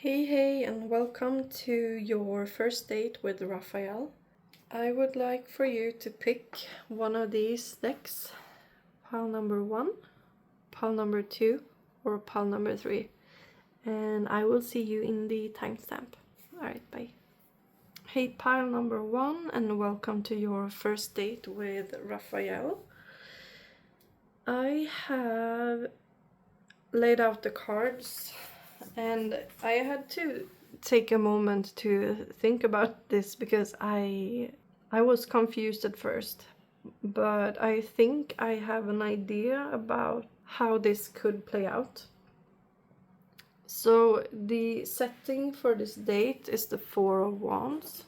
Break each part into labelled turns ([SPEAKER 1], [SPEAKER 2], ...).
[SPEAKER 1] Hey, and welcome to your first date with Rafayel. I would like for you to pick one of these decks, pile number 1, pile number 2, or pile number 3. And I will see you in the timestamp. Alright, bye. Hey, pile number 1, and welcome to your first date with Rafayel. I have laid out the cards, and I had to take a moment to think about this because I was confused at first, but I think I have an idea about how this could play out. So the setting for this date is the Four of Wands,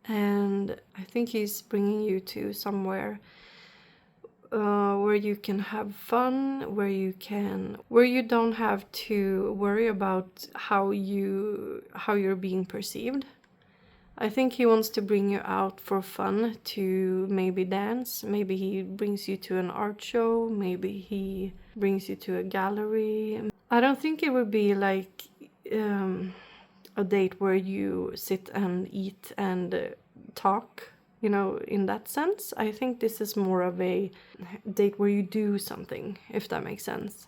[SPEAKER 1] and I think he's bringing you to somewhere where you can have fun, where you don't have to worry about how you're being perceived. I think he wants to bring you out for fun, to maybe dance. Maybe he brings you to an art show. Maybe he brings you to a gallery. I don't think it would be like a date where you sit and eat and talk, you know, in that sense. I think this is more of a date where you do something, if that makes sense.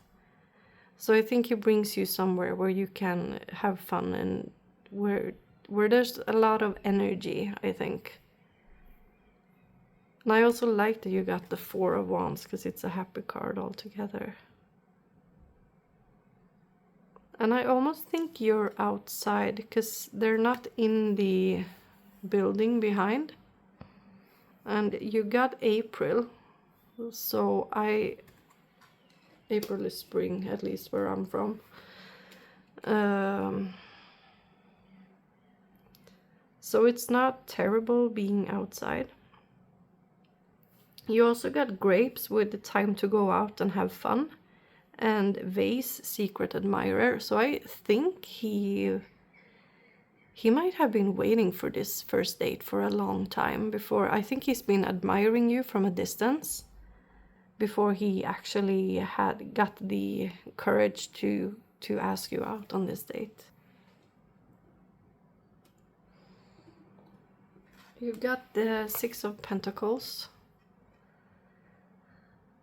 [SPEAKER 1] So I think he brings you somewhere where you can have fun and where there's a lot of energy, I think. And I also like that you got the Four of Wands because it's a happy card altogether. And I almost think you're outside because they're not in the building behind. And you got April, so April is spring, at least where I'm from. So it's not terrible being outside. You also got grapes with the time to go out and have fun, and vase, secret admirer. So I think he might have been waiting for this first date for a long time before. I think he's been admiring you from a distance before he actually had got the courage to ask you out on this date. You've got the Six of Pentacles.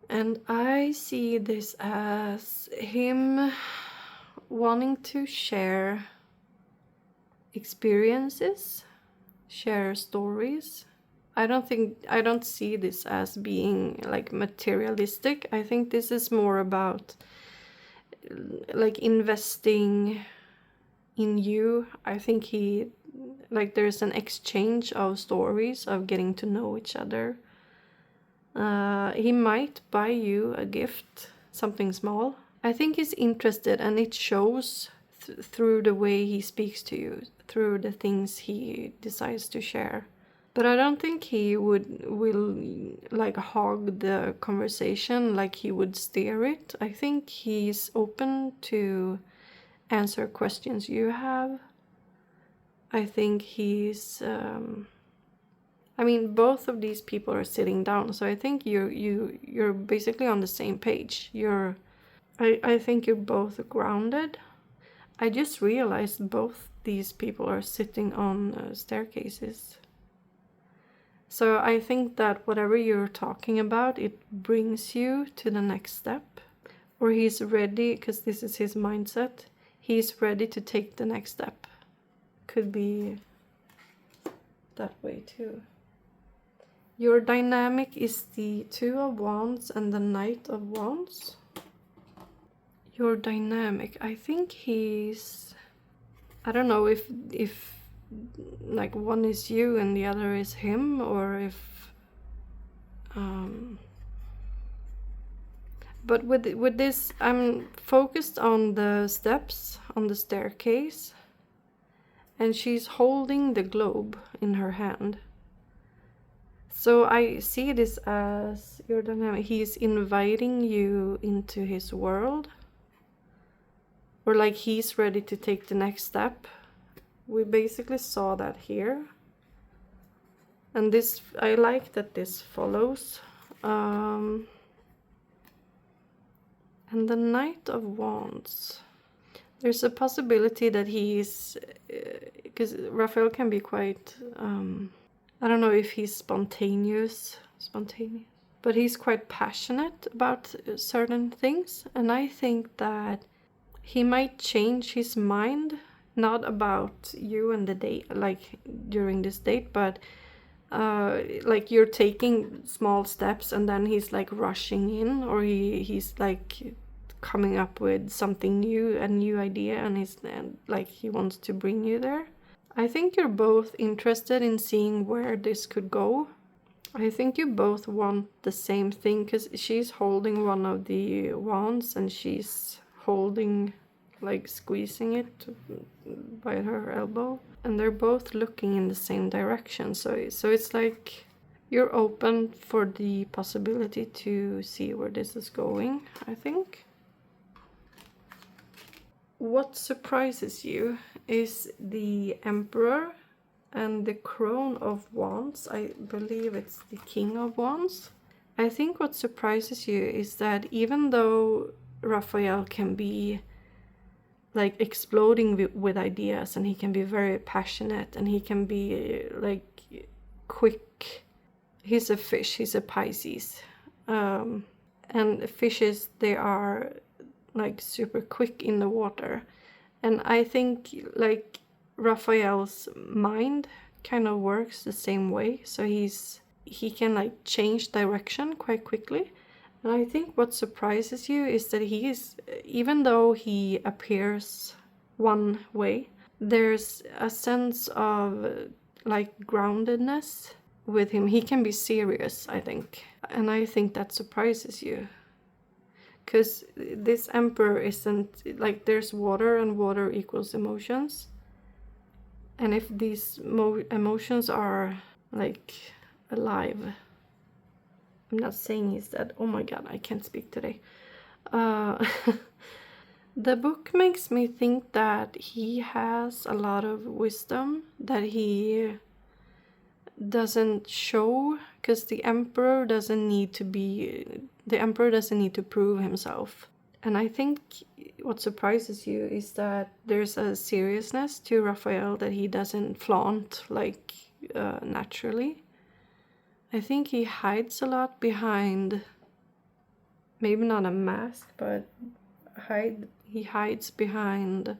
[SPEAKER 1] And I see this as him wanting to share experiences, share stories. I don't see this as being like materialistic. I think this is more about like investing in you. I think there's an exchange of stories, of getting to know each other. He might buy you a gift, something small. I think he's interested, and it shows through the way he speaks to you, through the things he decides to share. But I don't think he will like hog the conversation, like he would steer it. I think he's open to answer questions you have. I think he's both of these people are sitting down, so I think you're basically on the same page. I think you're both grounded. I just realized both these people are sitting on staircases. So I think that whatever you're talking about, it brings you to the next step. Or he's ready, because this is his mindset. He's ready to take the next step. Could be that way too. Your dynamic is the Two of Wands and the Knight of Wands. Your dynamic, I think I don't know if like one is you and the other is him, or if but with this, I'm focused on the steps on the staircase, and she's holding the globe in her hand. So I see this as your dynamic. He's inviting you into his world, or like he's ready to take the next step. We basically saw that here. And this, I like that this follows. And the Knight of Wands. There's a possibility that he's, because Raphael can be quite, I don't know if he's spontaneous, but he's quite passionate about certain things. And I think that he might change his mind, not about you and the date, like during this date, but like you're taking small steps and then he's like rushing in, or he's like coming up with something new, a new idea, and like he wants to bring you there. I think you're both interested in seeing where this could go. I think you both want the same thing, because she's holding one of the wands and she's holding, like squeezing it by her elbow, and they're both looking in the same direction. So it's like you're open for the possibility to see where this is going, I think. What surprises you is the Emperor and the Crown of Wands. I believe it's the King of Wands. I think what surprises you is that even though Raphael can be like exploding with ideas, and he can be very passionate, and he can be like quick. He's a fish, he's a Pisces. And fishes, they are like super quick in the water. And I think like Raphael's mind kind of works the same way. So he can like change direction quite quickly. And I think what surprises you is that he is, even though he appears one way, there's a sense of like groundedness with him. He can be serious, I think. And I think that surprises you. Because this Emperor isn't, like there's water, and water equals emotions. And if these emotions are like alive, I'm not saying he's dead. Oh my god, I can't speak today. The book makes me think that he has a lot of wisdom that he doesn't show, because the Emperor doesn't need to prove himself. And I think what surprises you is that there's a seriousness to Raphael that he doesn't flaunt like naturally. I think he hides a lot behind, maybe not a mask, but he hides behind,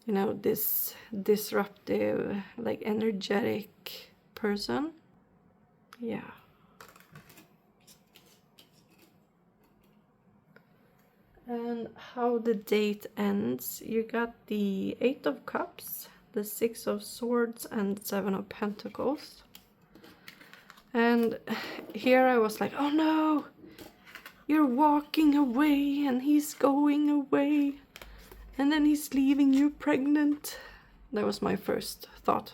[SPEAKER 1] you know, this disruptive, like energetic person. Yeah. And how the date ends, you got the 8 of Cups, the 6 of Swords, and 7 of Pentacles. And here I was like, oh no, you're walking away and he's going away, and then he's leaving you pregnant. That was my first thought.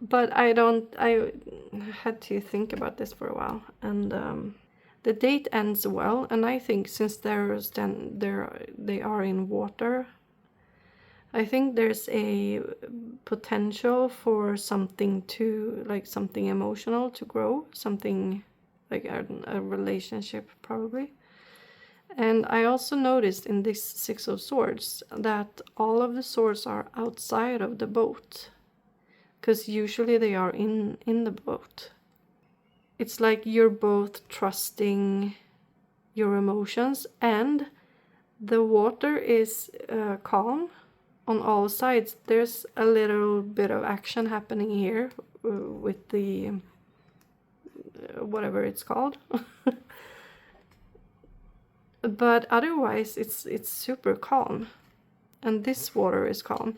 [SPEAKER 1] But I had to think about this for a while, and the date ends well, and I think since they are in water, I think there's a potential for something to, like something emotional to grow, something like a relationship probably. And I also noticed in this 6 of Swords that all of the swords are outside of the boat, because usually they are in the boat. It's like you're both trusting your emotions, and the water is calm on all sides. There's a little bit of action happening here with the whatever it's called. But otherwise it's super calm, and this water is calm.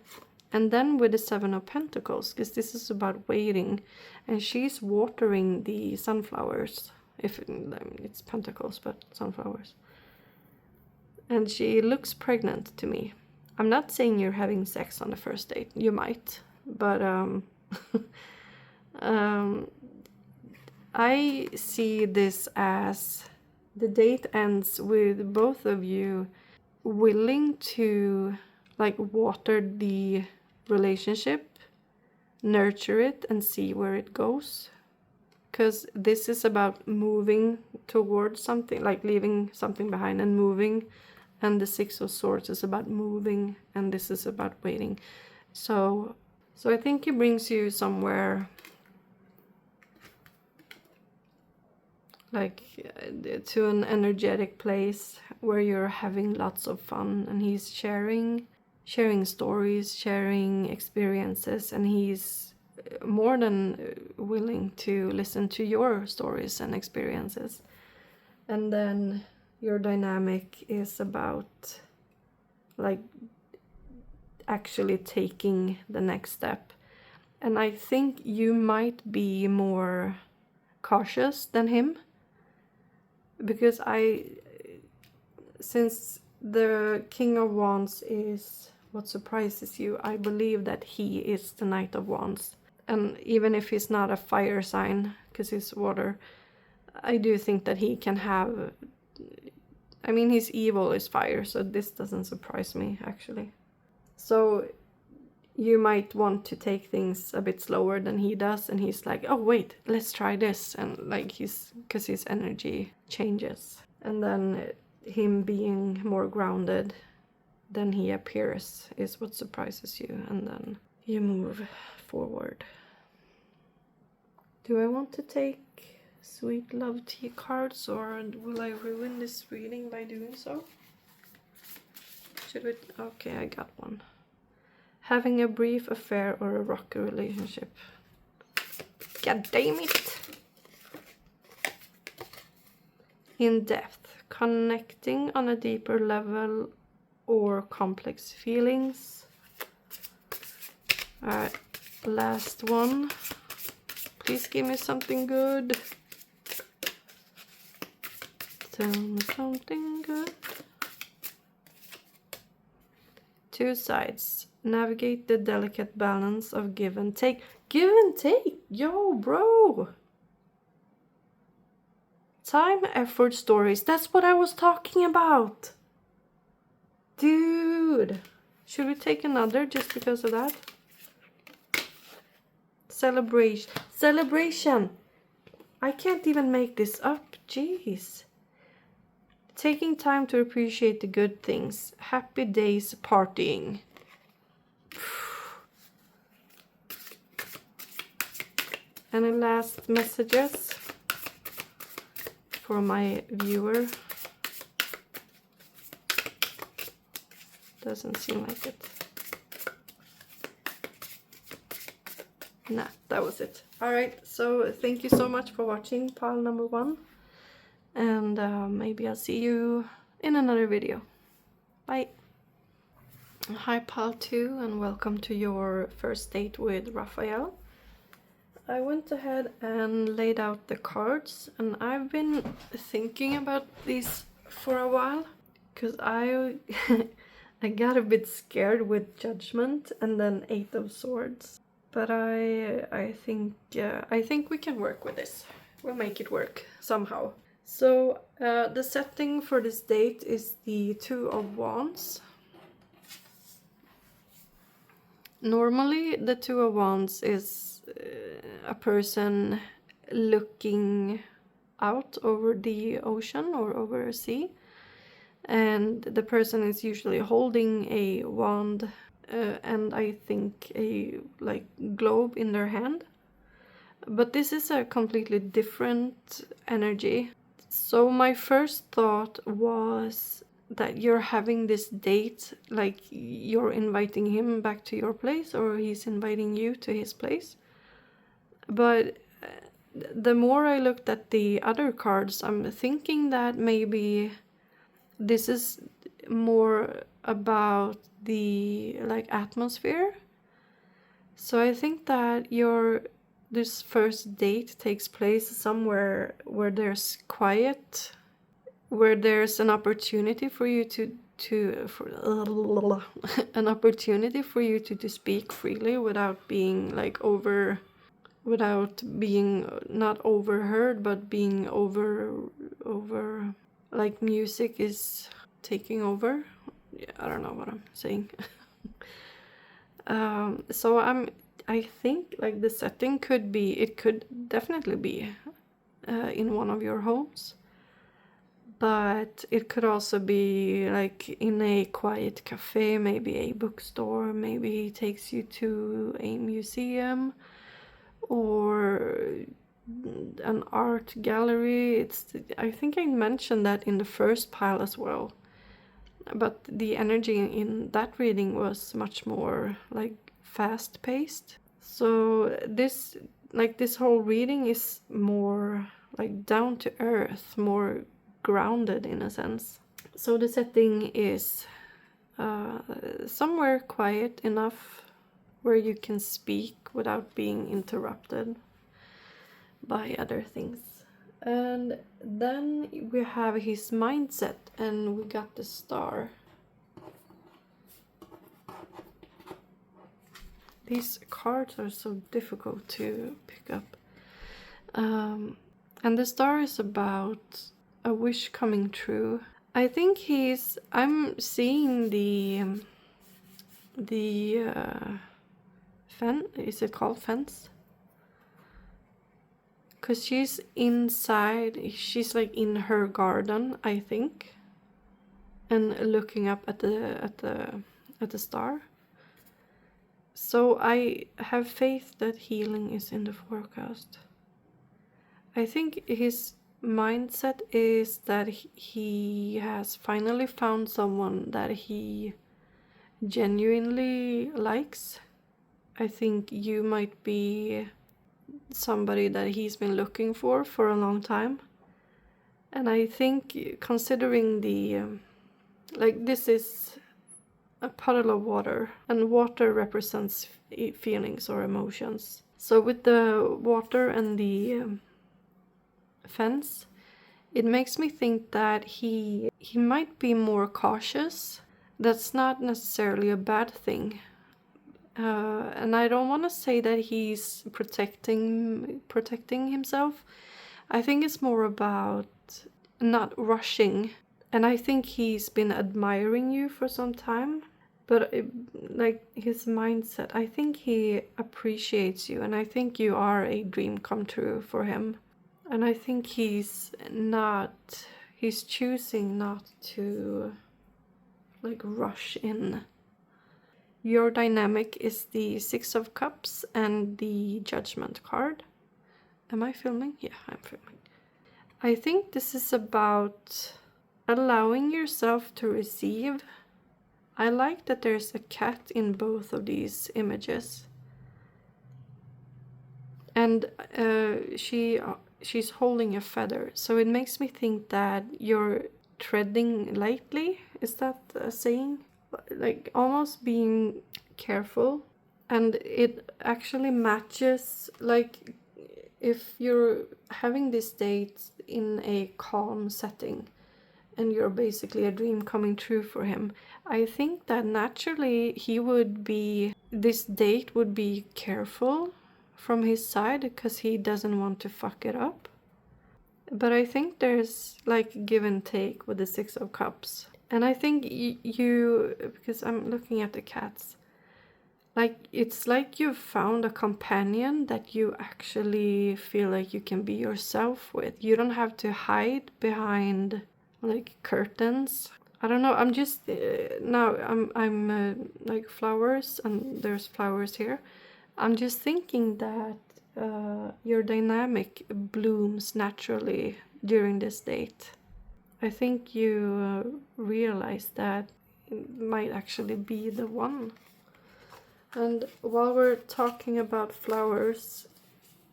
[SPEAKER 1] And then with the 7 of Pentacles, because this is about waiting, and she's watering the sunflowers, if it's pentacles, but sunflowers. And she looks pregnant to me. I'm not saying you're having sex on the first date. You might, but I see this as the date ends with both of you willing to like water the relationship, nurture it, and see where it goes. Because this is about moving towards something, like leaving something behind and moving And the Six of Swords is about moving, and this is about waiting. So I think it brings you somewhere like to an energetic place where you're having lots of fun, and he's sharing stories, sharing experiences, and he's more than willing to listen to your stories and experiences. And then your dynamic is about like actually taking the next step. And I think you might be more cautious than him, because since the King of Wands is what surprises you, I believe that he is the Knight of Wands. And even if he's not a fire sign, because he's water, I do think that he can have, I mean, his evil is fire, so this doesn't surprise me, actually. So you might want to take things a bit slower than he does, and he's like, oh wait, let's try this, and like because his energy changes. And then him being more grounded than he appears is what surprises you, and then you move forward. Do I want to take Sweet Love Tea cards, or will I ruin this reading by doing so? Should we? Okay, I got one. Having a brief affair or a rocky relationship. God damn it! In depth, connecting on a deeper level or complex feelings. Alright, last one. Please give me something good. Tell me something good. Two sides. Navigate the delicate balance of give and take. Give and take! Yo, bro! Time, effort, stories. That's what I was talking about! Dude! Should we take another just because of that? Celebration. Celebration! I can't even make this up. Jeez. Taking time to appreciate the good things. Happy days partying. Any last messages for my viewer? Doesn't seem like it. Nah, that was it. Alright, so thank you so much for watching pile number 1. And maybe I'll see you in another video. Bye. Hi pile 2, and welcome to your first date with Rafayel. I went ahead and laid out the cards, and I've been thinking about these for a while, because I got a bit scared with Judgment and then 8 of Swords. But I think we can work with this. We'll make it work somehow. So the setting for this date is the 2 of Wands. Normally the 2 of Wands is a person looking out over the ocean or over a sea, and the person is usually holding a wand and I think a like globe in their hand. But this is a completely different energy. So my first thought was that you're having this date, like you're inviting him back to your place or he's inviting you to his place. But the more I looked at the other cards, I'm thinking that maybe this is more about the like atmosphere. So I think that this first date takes place somewhere where there's quiet, where there's an opportunity for you to speak freely without being like without being not overheard, but being over like music is taking over. Yeah, I don't know what I'm saying. So I think like the setting could definitely be in one of your homes, but it could also be like in a quiet cafe, maybe a bookstore, maybe he takes you to a museum or an art gallery. I think I mentioned that in the first pile as well, but the energy in that reading was much more like fast-paced. So this whole reading is more like down to earth, more grounded in a sense. So the setting is somewhere quiet enough where you can speak without being interrupted by other things. And then we have his mindset, and we got the star. These cards are so difficult to pick up. And the star is about a wish coming true. I think I'm seeing the is it called fence? Because she's inside, she's like in her garden, I think, and looking up at the star. So I have faith that healing is in the forecast. I think his mindset is that he has finally found someone that he genuinely likes. I think you might be somebody that he's been looking for a long time. And I think, considering this is a puddle of water, and water represents feelings or emotions. So with the water and the fence, it makes me think that he might be more cautious. That's not necessarily a bad thing. And I don't want to say that he's protecting himself. I think it's more about not rushing. And I think he's been admiring you for some time. But his mindset, I think he appreciates you, and I think you are a dream come true for him. And I think he's choosing not to rush in. Your dynamic is the Six of Cups and the Judgment card. Am I filming? Yeah, I'm filming. I think this is about allowing yourself to receive. I like that there's a cat in both of these images. And she's holding a feather. So it makes me think that you're treading lightly. Is that a saying? Like almost being careful. And it actually matches, like if you're having this date in a calm setting and you're basically a dream coming true for him, I think that naturally this date would be careful from his side because he doesn't want to fuck it up. But I think there's like give and take with the Six of Cups. And I think you, because I'm looking at the cats, like it's like you've found a companion that you actually feel like you can be yourself with. You don't have to hide behind like curtains. I don't know. I'm just now I'm like flowers, and there's flowers here. I'm just thinking that your dynamic blooms naturally during this date. I think you realize that it might actually be the one. And while we're talking about flowers,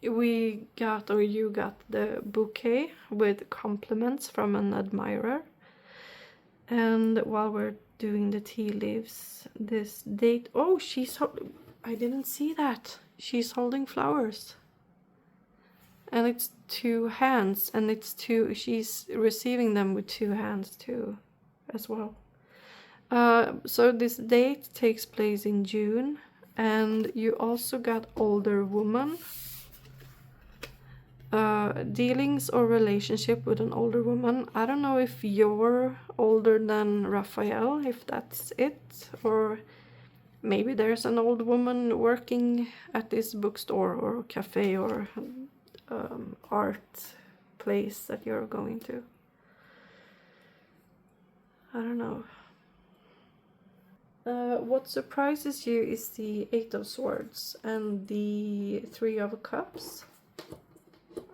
[SPEAKER 1] you got the bouquet with compliments from an admirer. And while we're doing the tea leaves, this date, I didn't see that. She's holding flowers. And it's two hands, and she's receiving them with two hands too, as well. So this date takes place in June, and you also got older woman. Dealings or relationship with an older woman. I don't know if you're older than Rafayel, if that's it, or maybe there's an old woman working at this bookstore or cafe or art place that you're going to. I don't know. What surprises you is the Eight of Swords and the Three of Cups.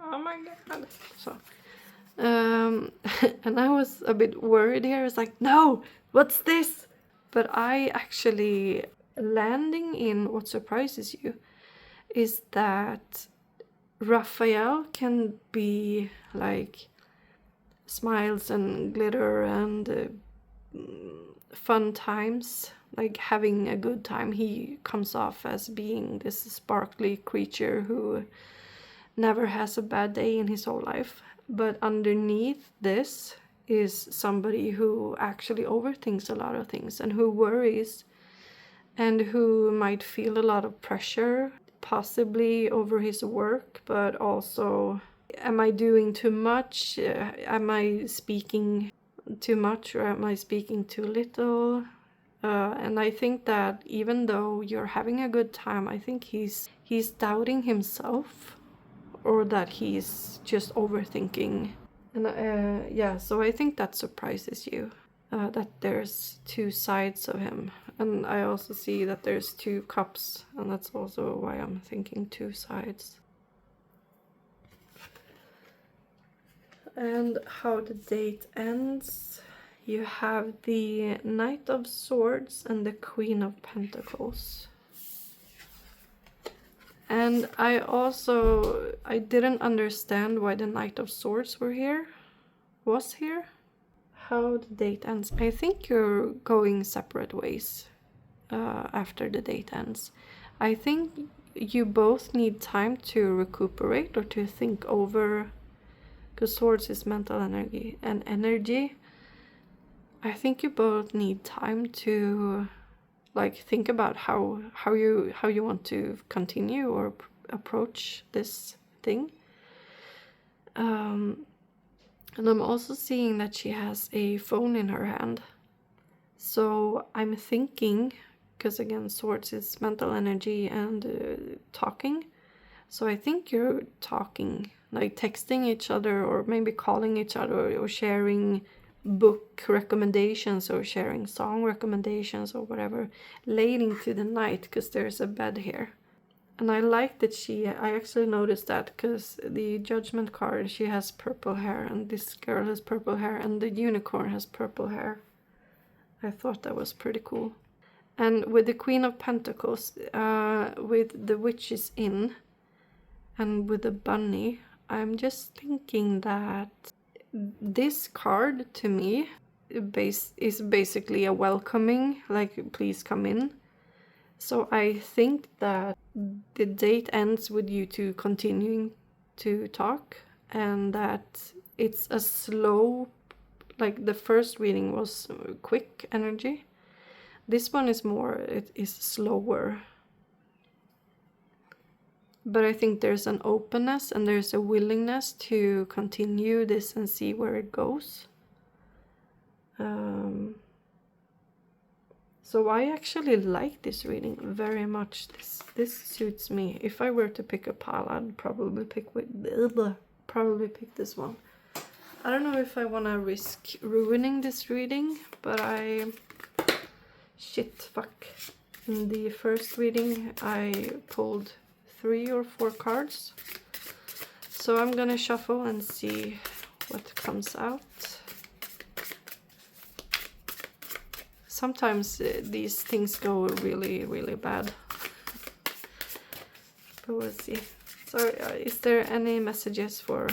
[SPEAKER 1] Oh my god. So, and I was a bit worried here. I was like, no, what's this? But I actually, landing in what surprises you is that Rafayel can be like smiles and glitter and fun times, like having a good time. He comes off as being this sparkly creature who never has a bad day in his whole life. But underneath this is somebody who actually overthinks a lot of things and who worries and who might feel a lot of pressure, possibly over his work, but also, am I doing too much? Am I speaking too much, or am I speaking too little? And I think that even though you're having a good time, I think he's doubting himself, or that he's just overthinking. And yeah, so I think that surprises you, that there's two sides of him. And I also see that there's two cups, and that's also why I'm thinking two sides. And how the date ends. You have the Knight of Swords and the Queen of Pentacles. And I didn't understand why the Knight of Swords was here. How the date ends. I think you're going separate ways after the date ends. I think you both need time to recuperate or to think over, because swords is mental energy and energy. I think you both need time to like think about how you want to continue or approach this thing. And I'm also seeing that she has a phone in her hand. So I'm thinking, because again, swords is mental energy and talking. So I think you're talking, like texting each other, or maybe calling each other, or sharing book recommendations, or sharing song recommendations, or whatever, late into the night, because there's a bed here. And I like that I actually noticed that, because the Judgment card, she has purple hair, and this girl has purple hair, and the unicorn has purple hair. I thought that was pretty cool. And with the Queen of Pentacles, with the Witch's Inn, and with the bunny, I'm just thinking that this card to me is basically a welcoming, like please come in. So I think that the date ends with you two continuing to talk, and that it's a slow, like the first reading was quick energy. This one is more, it is slower. But I think there's an openness and there's a willingness to continue this and see where it goes. So I actually like this reading very much. This suits me. If I were to pick a pile, I'd probably pick this one. I don't know if I want to risk ruining this reading, but in the first reading I pulled 3 or 4 cards. So I'm gonna shuffle and see what comes out. Sometimes these things go really, really bad. But we'll see. So is there any messages for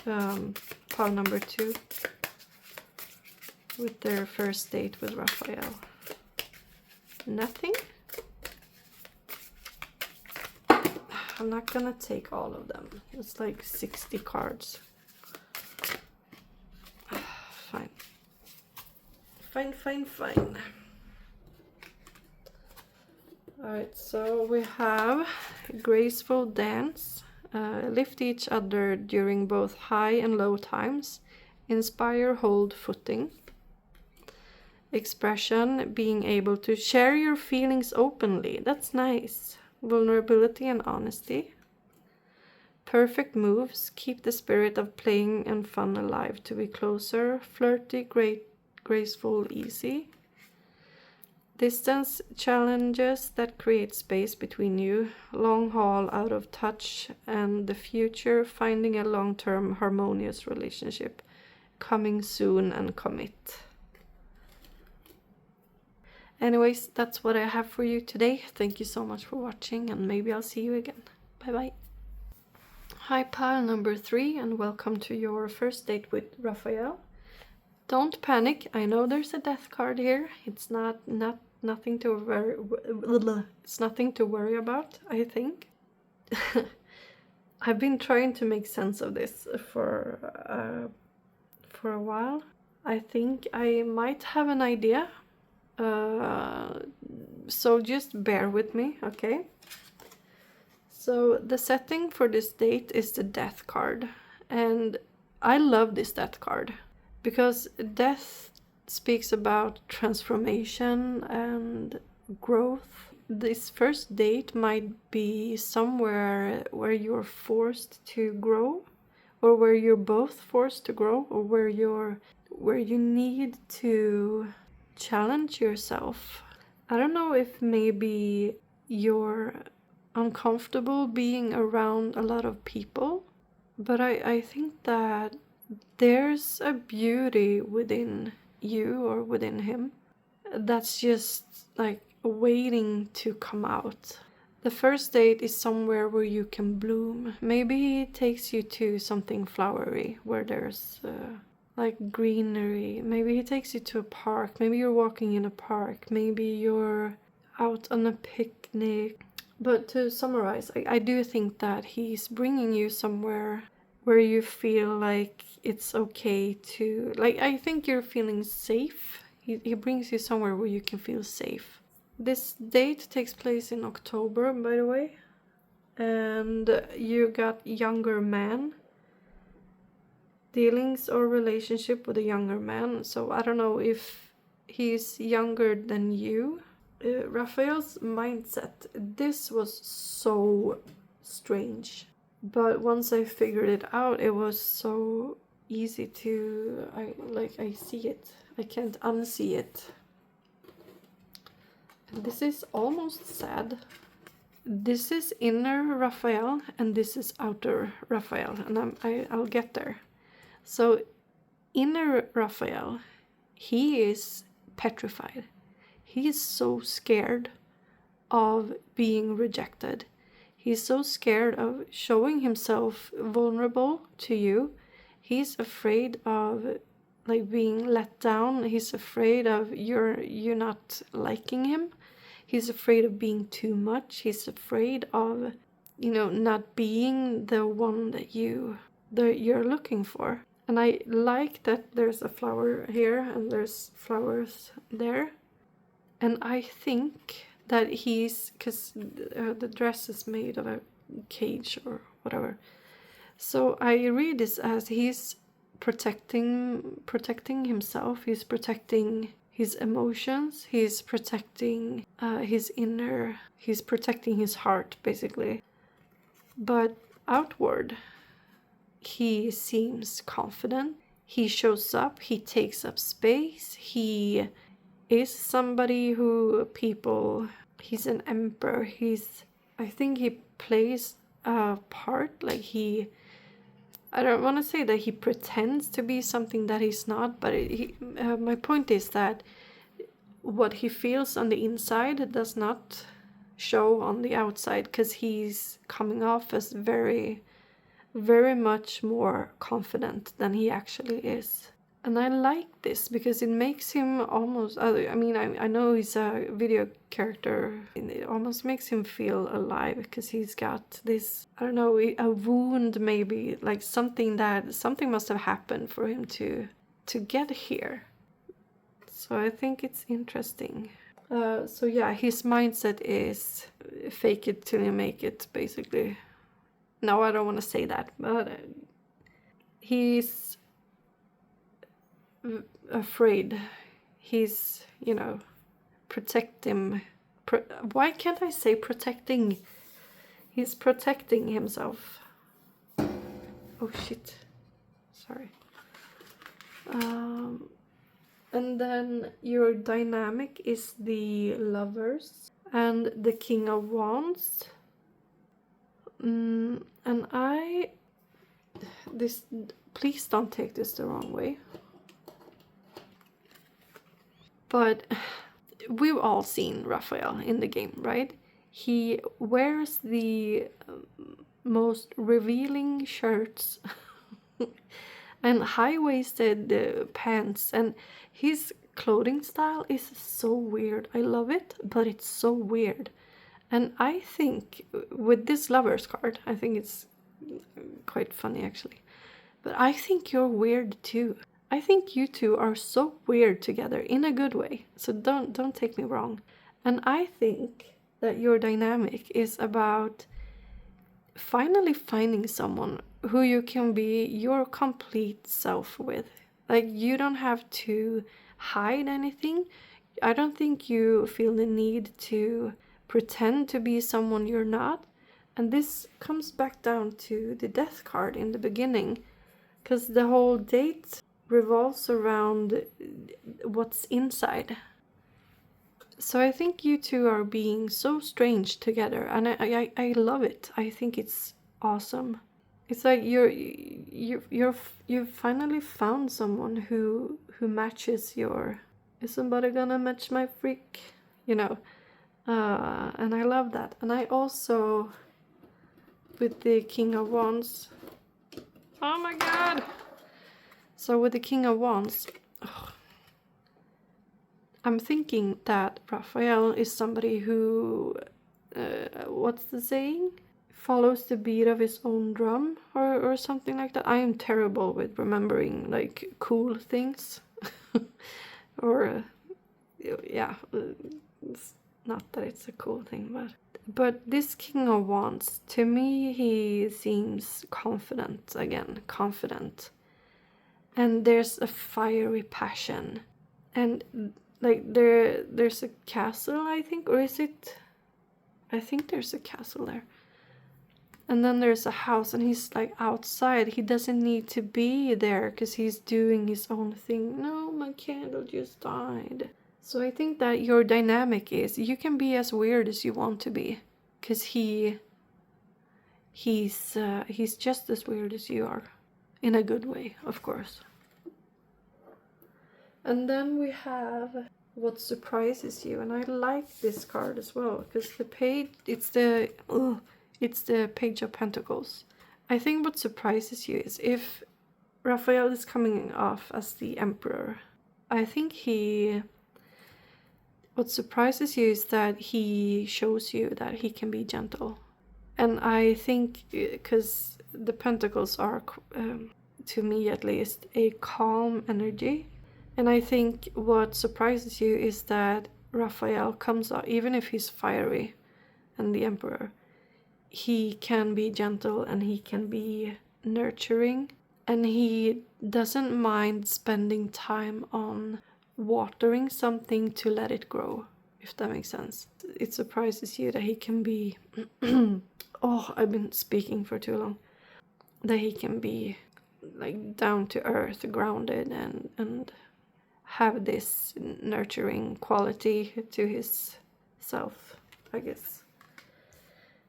[SPEAKER 1] pile number 2 with their first date with Rafayel? Nothing? I'm not gonna take all of them. It's like 60 cards. Fine. Fine. Alright, so we have graceful dance. Lift each other during both high and low times. Inspire, hold footing. Expression, being able to share your feelings openly. That's nice. Vulnerability and honesty. Perfect moves, keep the spirit of playing and fun alive to be closer. Flirty, graceful, easy. Distance challenges that create space between you. Long haul, out of touch, and the future, finding a long-term harmonious relationship. Coming soon and commit. Anyways, that's what I have for you today. Thank you so much for watching, and maybe I'll see you again. Bye bye. Hi pile number 3, and welcome to your first date with Rafayel. Don't panic. I know there's a death card here. It's nothing to worry. It's nothing to worry about, I think. I've been trying to make sense of this for a while. I think I might have an idea. So just bear with me, okay? So the setting for this date is the death card, and I love this death card because death speaks about transformation and growth. This first date might be somewhere where you're forced to grow, or where you're both forced to grow, or where you need to challenge yourself. I don't know if maybe you're uncomfortable being around a lot of people, but I think that there's a beauty within you or within him that's just like waiting to come out. The first date is somewhere where you can bloom. Maybe he takes you to something flowery where there's like greenery. Maybe he takes you to a park. Maybe you're walking in a park. Maybe you're out on a picnic. But to summarize, I do think that he's bringing you somewhere where you feel like it's okay to... Like, I think you're feeling safe. He brings you somewhere where you can feel safe. This date takes place in October, by the way. And you got younger man. Dealings or relationship with a younger man. So I don't know if he's younger than you. Raphael's mindset. This was so strange. But once I figured it out, it was so easy to... I see it. I can't unsee it. This is almost sad. This is inner Raphael and this is outer Raphael, and I'll get there. So inner Raphael, he is petrified. He is so scared of being rejected. He's so scared of showing himself vulnerable to you. He's afraid of like being let down. He's afraid of you not liking him. He's afraid of being too much. He's afraid of, not being the one that you're looking for. And I like that there's a flower here and there's flowers there. And I think that because the dress is made of a cage or whatever. So I read this as he's protecting himself. He's protecting his emotions. He's protecting he's protecting his heart, basically. But outward, he seems confident. He shows up. He takes up space. He is somebody who he's an emperor. I think he plays a part, like I don't want to say that he pretends to be something that he's not, but my point is that what he feels on the inside does not show on the outside, because he's coming off as very, very much more confident than he actually is. And I like this because it makes him almost... I know he's a video character. And it almost makes him feel alive because he's got this, I don't know, a wound maybe. Like something must have happened for him to get here. So I think it's interesting. So yeah, his mindset is fake it till you make it, basically. No, I don't want to say that. But he's... afraid. He's, protecting. Why can't I say protecting? He's protecting himself. Oh shit. Sorry. And then your dynamic is the Lovers and the King of Wands. And please don't take this the wrong way. But we've all seen Raphael in the game, right? He wears the most revealing shirts and high-waisted pants, and his clothing style is so weird. I love it, but it's so weird. And I think with this Lovers card, I think it's quite funny actually. But I think you're weird too. I think you two are so weird together in a good way. So don't take me wrong. And I think that your dynamic is about finally finding someone who you can be your complete self with. Like, you don't have to hide anything. I don't think you feel the need to pretend to be someone you're not. And this comes back down to the Death card in the beginning, because the whole date revolves around what's inside. So I think you two are being so strange together, and I love it. I think it's awesome. It's like you've finally found someone who matches your. Is somebody gonna match my freak? You know, and I love that. And I also, with the King of Wands. Oh my God! So with the King of Wands, I'm thinking that Raphael is somebody who, what's the saying? Follows the beat of his own drum, or something like that. I am terrible with remembering like cool things. Or, yeah, it's not that it's a cool thing, but this King of Wands, to me, he seems confident again, confident. And there's a fiery passion. And like there's a castle, I think, or is it? I think there's a castle there. And then there's a house, and he's like outside. He doesn't need to be there because he's doing his own thing. No, my candle just died. So I think that your dynamic is you can be as weird as you want to be, because he's just as weird as you are, in a good way, of course. And then we have what surprises you, and I like this card as well because the page, it's the Page of Pentacles. I think what surprises you is if Raphael is coming off as the Emperor. I think what surprises you is that he shows you that he can be gentle. And I think because the Pentacles are, to me at least, a calm energy. And I think what surprises you is that Raphael comes out, even if he's fiery and the Emperor, he can be gentle and he can be nurturing. And he doesn't mind spending time on watering something to let it grow, if that makes sense. It surprises you that he can be... oh, I've been speaking for too long. That he can be like down to earth, grounded, and have this nurturing quality to his self, I guess.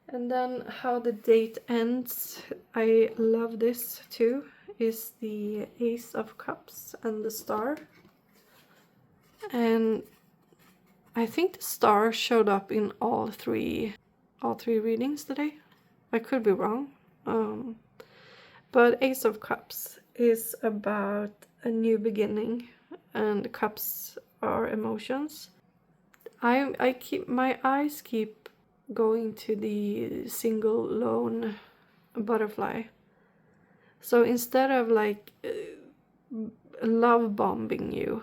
[SPEAKER 1] And then how the date ends, I love this too, is the Ace of Cups and the Star. And I think the Star showed up in all three readings today. I could be wrong. But Ace of Cups is about a new beginning, and cups are emotions. My eyes keep going to the single lone butterfly. So instead of like love bombing you,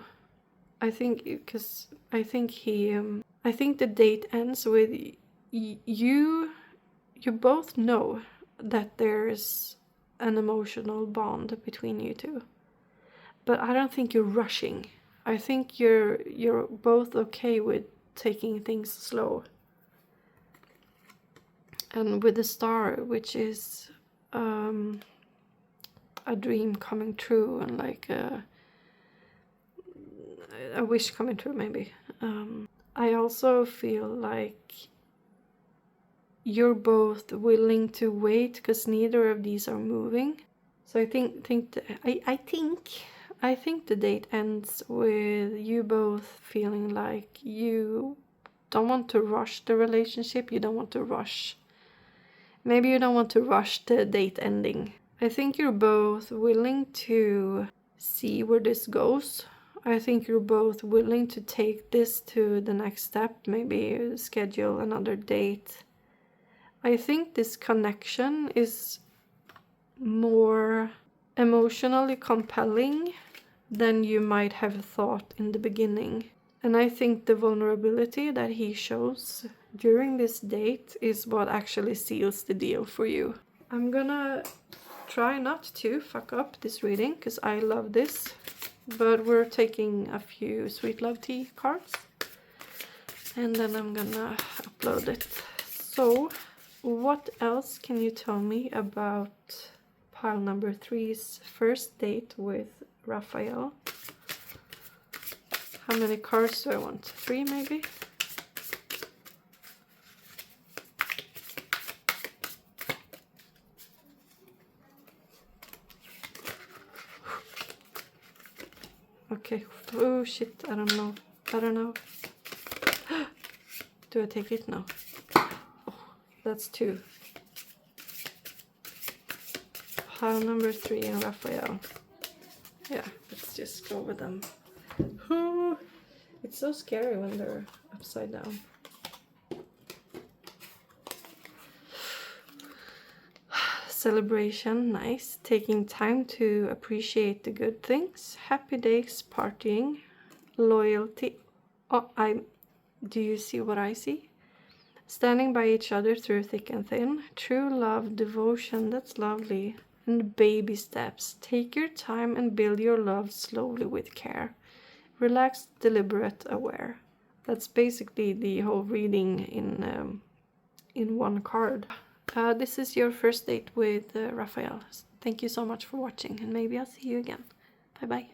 [SPEAKER 1] I think the date ends with you both know that there's an emotional bond between you two. But I don't think you're rushing. I think you're both okay with taking things slow. And with the Star, which is a dream coming true, and like a wish coming true, maybe. I also feel like you're both willing to wait because neither of these are moving. So I think the date ends with you both feeling like you don't want to rush the relationship. You don't want to rush. Maybe you don't want to rush the date ending. I think you're both willing to see where this goes. I think you're both willing to take this to the next step. Maybe schedule another date. I think this connection is more emotionally compelling than you might have thought in the beginning. And I think the vulnerability that he shows during this date is what actually seals the deal for you. I'm gonna try not to fuck up this reading because I love this, but we're taking a few Sweet Love Tea cards and then I'm gonna upload it. So what else can you tell me about pile number 3's first date with Rafayel? How many cards do I want? 3 maybe? Okay. Oh shit, I don't know. Do I take it? No. Oh, that's 2. Pile number 3 and Rafayel. Yeah, let's just go with them. It's so scary when they're upside down. Celebration, nice. Taking time to appreciate the good things. Happy days, partying. Loyalty. Oh, do you see what I see? Standing by each other through thick and thin. True love, devotion, that's lovely. And baby steps. Take your time and build your love slowly with care. Relaxed, deliberate, aware. That's basically the whole reading in one card. This is your first date with Rafayel. Thank you so much for watching, and maybe I'll see you again. Bye bye.